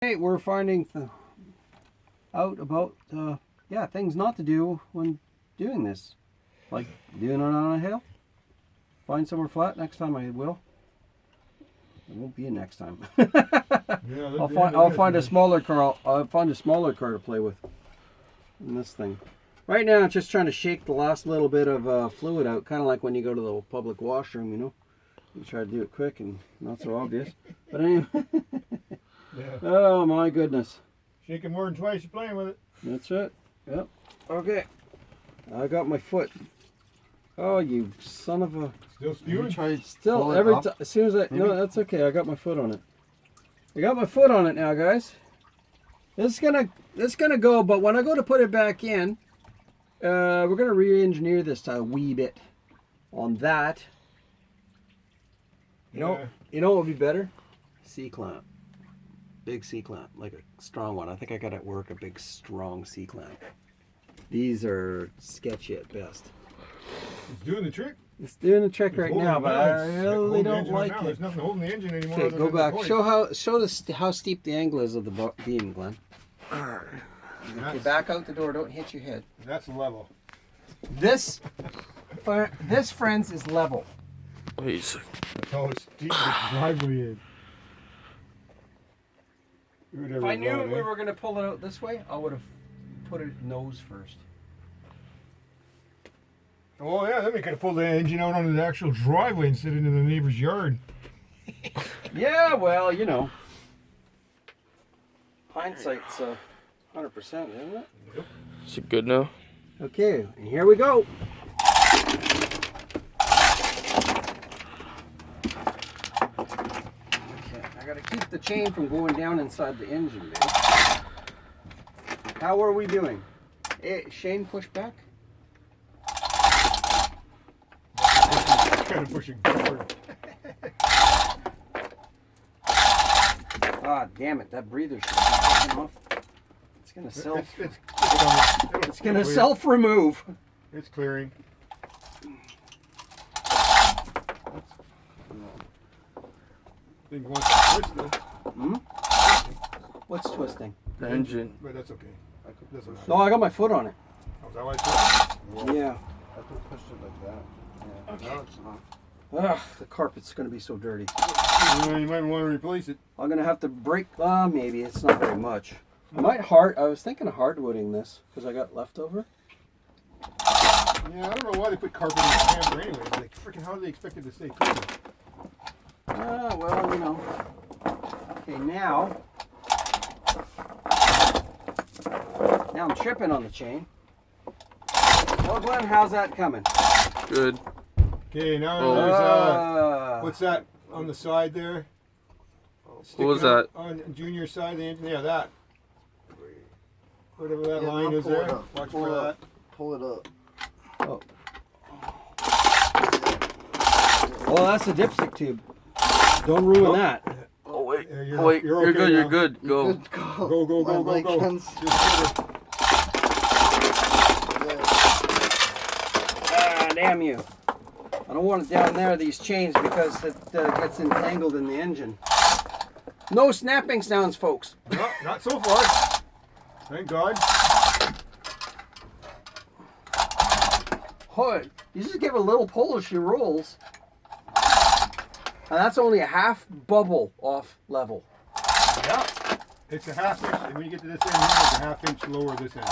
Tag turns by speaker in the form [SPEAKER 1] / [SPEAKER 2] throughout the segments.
[SPEAKER 1] Hey, we're finding out about things not to do when doing this, like doing it on a hill. Find somewhere flat. Next time I will. It won't be a next time.
[SPEAKER 2] Yeah,
[SPEAKER 1] I'll find a smaller car. I'll find a smaller car to play with. In this thing. Right now, I'm just trying to shake the last little bit of fluid out, kind of like when you go to the public washroom. You know, you try to do it quick and not so obvious. But anyway.
[SPEAKER 2] Yeah.
[SPEAKER 1] Oh my goodness.
[SPEAKER 2] Shaking more than twice, you're playing with it.
[SPEAKER 1] That's it. Yep. Okay. I got my foot. Oh, you son of a.
[SPEAKER 2] Still spewing?
[SPEAKER 1] Still, every time. As soon as I. No, that's okay. I got my foot on it. I got my foot on it now, guys. This is gonna go, but when I go to put it back in, we're gonna re-engineer this a wee bit on that. You know what would be better? C-clamp. Big C-clamp, like a strong one. I think I got at work a big strong C-clamp. These are sketchy at best.
[SPEAKER 2] It's doing the trick.
[SPEAKER 1] It's doing the trick right now, but I really don't like it.
[SPEAKER 2] There's nothing holding the engine anymore.
[SPEAKER 1] Okay, go back. Show how steep the angle is of the beam, Glenn. Okay, back out the door. Don't hit your head.
[SPEAKER 2] That's level.
[SPEAKER 1] This, friends, is level.
[SPEAKER 2] That's how steep the driveway is.
[SPEAKER 1] If I knew we were going to pull it out this way, I would have put it nose first.
[SPEAKER 2] Oh yeah, then we could have pulled the engine out onto the actual driveway instead of into the neighbor's yard.
[SPEAKER 1] Yeah, well, you know. Hindsight's 100%, isn't it?
[SPEAKER 2] Yep.
[SPEAKER 3] Is it good now?
[SPEAKER 1] Okay, and here we go. Okay, I gotta keep the chain from going down inside the engine, man. How are we doing? Hey, Shane, push back.
[SPEAKER 2] Kind of pushing forward.
[SPEAKER 1] Ah, damn it! That breather's taking off. It's gonna It's gonna self-remove.
[SPEAKER 2] It's clearing. Thing wants to twist though.
[SPEAKER 1] Hmm? What's twisting?
[SPEAKER 3] The engine.
[SPEAKER 2] But that's okay. That's okay.
[SPEAKER 1] No, I got my foot on it.
[SPEAKER 2] Oh, is that why it's twisting?
[SPEAKER 1] Yeah.
[SPEAKER 4] I could push it like that. Yeah.
[SPEAKER 1] Okay.
[SPEAKER 4] Now it's not.
[SPEAKER 1] Ugh, the carpet's gonna be so dirty.
[SPEAKER 2] You might want to replace it.
[SPEAKER 1] I'm gonna have to break. Maybe it's not very much. I was thinking of hardwooding this because I got leftover.
[SPEAKER 2] Yeah, I don't know why they put carpet in the camper anyway. Like, freaking, how do they expect it to stay clean?
[SPEAKER 1] Well, you know. Okay, now I'm tripping on the chain. Well, Glenn, how's that coming?
[SPEAKER 3] Good.
[SPEAKER 2] Okay, now
[SPEAKER 3] Oh.
[SPEAKER 2] there's what's that on the side there?
[SPEAKER 3] What was that?
[SPEAKER 2] On Junior side of the engine? Yeah, that. Whatever that
[SPEAKER 4] Yeah,
[SPEAKER 2] line
[SPEAKER 4] now
[SPEAKER 2] is
[SPEAKER 4] pull it
[SPEAKER 2] there.
[SPEAKER 4] up.
[SPEAKER 2] Watch
[SPEAKER 4] Pull
[SPEAKER 2] for
[SPEAKER 4] it
[SPEAKER 2] that.
[SPEAKER 4] up. Pull it up.
[SPEAKER 1] Oh. Well, that's a dipstick tube. Don't ruin that.
[SPEAKER 3] Oh wait.
[SPEAKER 2] Yeah,
[SPEAKER 3] You're good.
[SPEAKER 2] okay
[SPEAKER 3] You're
[SPEAKER 2] now.
[SPEAKER 3] good. Go.
[SPEAKER 4] Good go.
[SPEAKER 2] Go, go, go,
[SPEAKER 4] My
[SPEAKER 2] go, go.
[SPEAKER 4] hands-
[SPEAKER 2] Just get it.
[SPEAKER 1] Ah, damn you. I don't want it down there, these chains, because it gets entangled in the engine. No snapping sounds, folks.
[SPEAKER 2] No, not so far. Thank God.
[SPEAKER 1] Oh, you just give a little pull as she rolls. And that's only a half bubble off level.
[SPEAKER 2] Yeah. It's a half inch. And when you get to this end here, it's a half inch lower this end.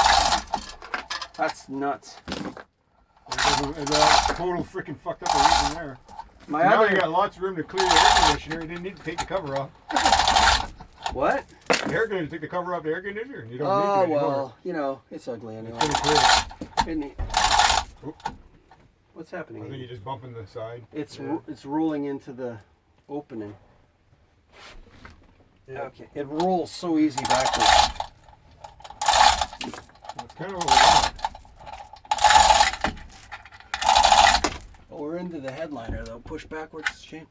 [SPEAKER 1] That's nuts.
[SPEAKER 2] There's a total freaking fucked up reason there.
[SPEAKER 1] My
[SPEAKER 2] Now
[SPEAKER 1] other
[SPEAKER 2] you got lots of room to clear the air conditioner. You didn't need to take the cover off.
[SPEAKER 1] what?
[SPEAKER 2] The air conditioner, take the cover off the air conditioner. You don't
[SPEAKER 1] Oh
[SPEAKER 2] need to anymore.
[SPEAKER 1] well, you know it's ugly anyway.
[SPEAKER 2] It's gonna clear.
[SPEAKER 1] Isn't it?
[SPEAKER 2] Oop.
[SPEAKER 1] What's
[SPEAKER 2] I
[SPEAKER 1] happening?
[SPEAKER 2] think you're just bumping the side.
[SPEAKER 1] It's
[SPEAKER 2] Yeah.
[SPEAKER 1] it's rolling into the opening.
[SPEAKER 2] Yeah.
[SPEAKER 1] Okay, it rolls so easy backwards.
[SPEAKER 2] That's kind of what we want.
[SPEAKER 1] Oh, we're into the headliner though. Push backwards, Shane.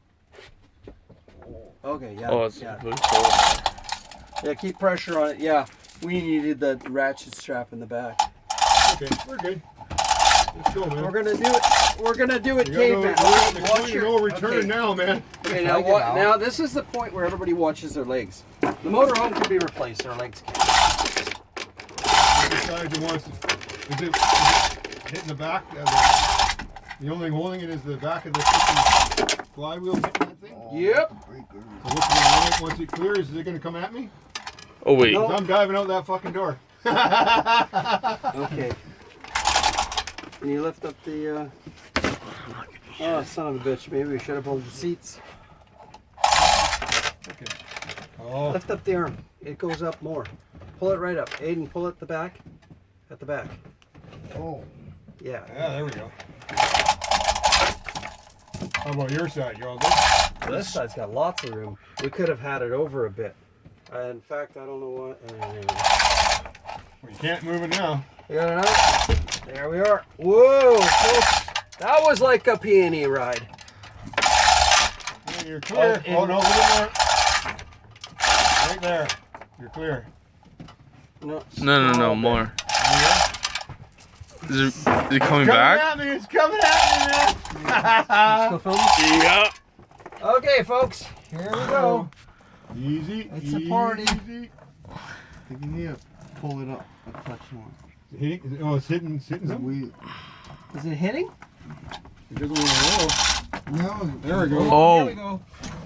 [SPEAKER 1] Okay, yeah.
[SPEAKER 3] Oh, it's
[SPEAKER 1] yeah.
[SPEAKER 3] really cool.
[SPEAKER 1] Yeah, keep pressure on it. Yeah, we needed the ratchet strap in the back.
[SPEAKER 2] Okay, we're good. Let's go, man.
[SPEAKER 1] We're gonna do it. We're gonna do it,
[SPEAKER 2] You
[SPEAKER 1] caveman.
[SPEAKER 2] got no,
[SPEAKER 1] Watch your-
[SPEAKER 2] no return
[SPEAKER 1] okay.
[SPEAKER 2] now, man.
[SPEAKER 1] Okay,
[SPEAKER 4] Can I get out?
[SPEAKER 1] now this is the point where everybody watches their legs. The motorhome can be replaced. Their legs can't.
[SPEAKER 2] Besides, it wants. Is it hitting the back? The only thing holding it is the back of the freaking flywheel hitting that thing.
[SPEAKER 4] Oh,
[SPEAKER 1] Yep.
[SPEAKER 4] breakers.
[SPEAKER 2] So what's going on? Once it clears, is it going to come at me?
[SPEAKER 3] Oh wait.
[SPEAKER 1] No.
[SPEAKER 2] 'Cause I'm diving out that fucking door.
[SPEAKER 1] Okay. Can you lift up the? Oh, son of a bitch! Maybe we should have pulled the seats.
[SPEAKER 2] Okay. Oh,
[SPEAKER 1] Lift up the arm. It goes up more. Pull it right up. Aiden, pull it the back. At the back.
[SPEAKER 4] Oh,
[SPEAKER 1] Yeah.
[SPEAKER 2] yeah, there we go. How about your side? You all good?
[SPEAKER 1] This side's got lots of room. We could have had it over a bit. In fact, I don't know what.
[SPEAKER 2] Well, you can't move it now.
[SPEAKER 1] You got it out? There we are. Whoa, folks. That was like a peony ride.
[SPEAKER 2] Yeah, you're clear.
[SPEAKER 1] Oh,
[SPEAKER 2] Oh, no, a little more. Right there. You're clear.
[SPEAKER 1] No,
[SPEAKER 3] No, more. Is it coming back?
[SPEAKER 2] At me. It's coming at me, man.
[SPEAKER 1] Still filming?
[SPEAKER 3] Yeah.
[SPEAKER 1] Okay, folks. Here we go.
[SPEAKER 2] Easy.
[SPEAKER 1] It's a party.
[SPEAKER 2] Easy.
[SPEAKER 4] I think you need to pull it up a touch more.
[SPEAKER 2] Hitting, oh, it's hitting
[SPEAKER 4] The
[SPEAKER 2] something?
[SPEAKER 4] wheel.
[SPEAKER 1] Is it hitting?
[SPEAKER 2] It doesn't want to roll.
[SPEAKER 4] No.
[SPEAKER 2] There we go.
[SPEAKER 3] Oh.
[SPEAKER 1] Here we go.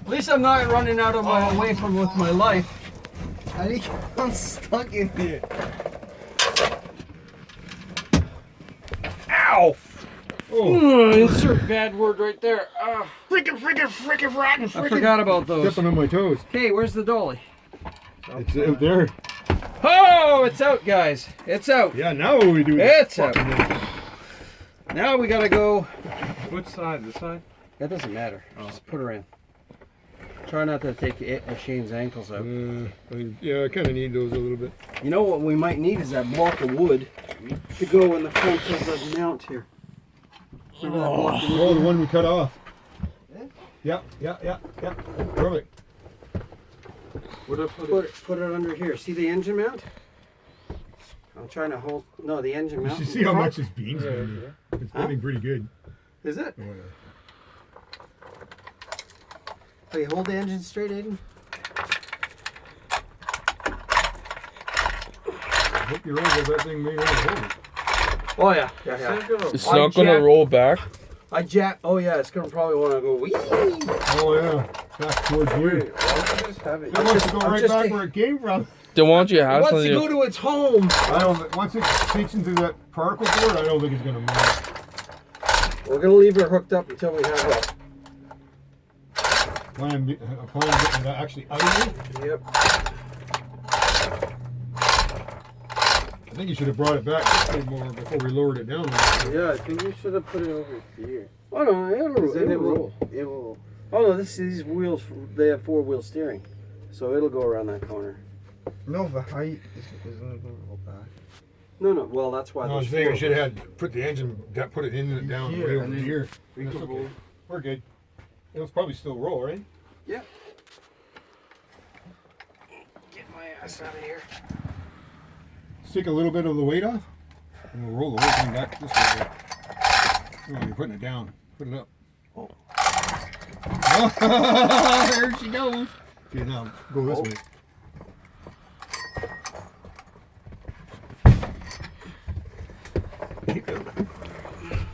[SPEAKER 1] At least I'm not running out of my way from with my life.
[SPEAKER 4] I think I'm stuck in here.
[SPEAKER 1] Ow!
[SPEAKER 2] Oh,
[SPEAKER 1] Insert bad word right there.
[SPEAKER 2] freaking rotten.
[SPEAKER 1] I forgot about those.
[SPEAKER 2] Stepping on my toes.
[SPEAKER 1] Okay, where's the dolly?
[SPEAKER 2] It's out there.
[SPEAKER 1] Oh, it's out, guys. It's out.
[SPEAKER 2] Yeah, now what do we do?
[SPEAKER 1] It's out. Now we gotta go.
[SPEAKER 2] Which side? This side?
[SPEAKER 1] It doesn't matter. Just put her in. Try not to take Shane's ankles out.
[SPEAKER 2] Yeah, I kind of need those a little bit.
[SPEAKER 1] You know what we might need is that block of wood to go in the front of the mount here. Remember that block of wood?
[SPEAKER 2] Oh, the one we cut off. Yeah. Perfect.
[SPEAKER 1] Put it under here. See the engine mount? I'm trying to hold. No, the engine
[SPEAKER 2] You
[SPEAKER 1] mount.
[SPEAKER 2] should see how much this beam's bending. It's bending pretty good.
[SPEAKER 1] Is it?
[SPEAKER 2] Oh, yeah.
[SPEAKER 1] Oh, you hold the engine straight, Aiden?
[SPEAKER 2] I hope you're right that thing may not hold it.
[SPEAKER 1] Oh yeah. Yeah.
[SPEAKER 3] It's not gonna roll back.
[SPEAKER 1] Oh yeah, it's gonna probably want to go. Wee.
[SPEAKER 2] Oh, yeah. Back towards you.
[SPEAKER 4] Just have it.
[SPEAKER 2] It wants to go
[SPEAKER 1] I'm
[SPEAKER 2] right
[SPEAKER 1] just
[SPEAKER 2] back
[SPEAKER 1] taking-
[SPEAKER 2] where it came from.
[SPEAKER 3] Then why don't you
[SPEAKER 1] It
[SPEAKER 3] have
[SPEAKER 1] wants to
[SPEAKER 3] something?
[SPEAKER 1] go to its home.
[SPEAKER 2] I don't. Once it takes into that particle board, I don't think it's gonna move.
[SPEAKER 1] We're gonna leave her hooked up until we have a.
[SPEAKER 2] Plan getting that actually out of here.
[SPEAKER 1] Yep.
[SPEAKER 2] I think you should have brought it back a bit more before we lowered it down.
[SPEAKER 4] Yeah, I think you should have put it over here.
[SPEAKER 1] Oh no,
[SPEAKER 4] Then
[SPEAKER 1] it'll roll.
[SPEAKER 4] It will.
[SPEAKER 1] Oh no, these wheels, they have 4-wheel steering, so it'll go around that corner.
[SPEAKER 4] No, the height isn't going to go back.
[SPEAKER 1] No, well that's why.
[SPEAKER 2] I was
[SPEAKER 1] there's
[SPEAKER 2] saying
[SPEAKER 1] four
[SPEAKER 2] we should
[SPEAKER 1] of
[SPEAKER 2] have had put the engine, put it in and down
[SPEAKER 4] Here,
[SPEAKER 2] right over
[SPEAKER 4] and then
[SPEAKER 2] here.
[SPEAKER 4] we
[SPEAKER 2] That's
[SPEAKER 4] can
[SPEAKER 2] okay.
[SPEAKER 4] roll.
[SPEAKER 2] We're good. It'll probably still roll, right?
[SPEAKER 1] them. Yeah. Get my ass out of here.
[SPEAKER 2] Take a little bit of the weight off, and we'll roll the whole thing back this way. Oh, you're putting it down. Put it up. Oh. There she goes. Okay, now go this way.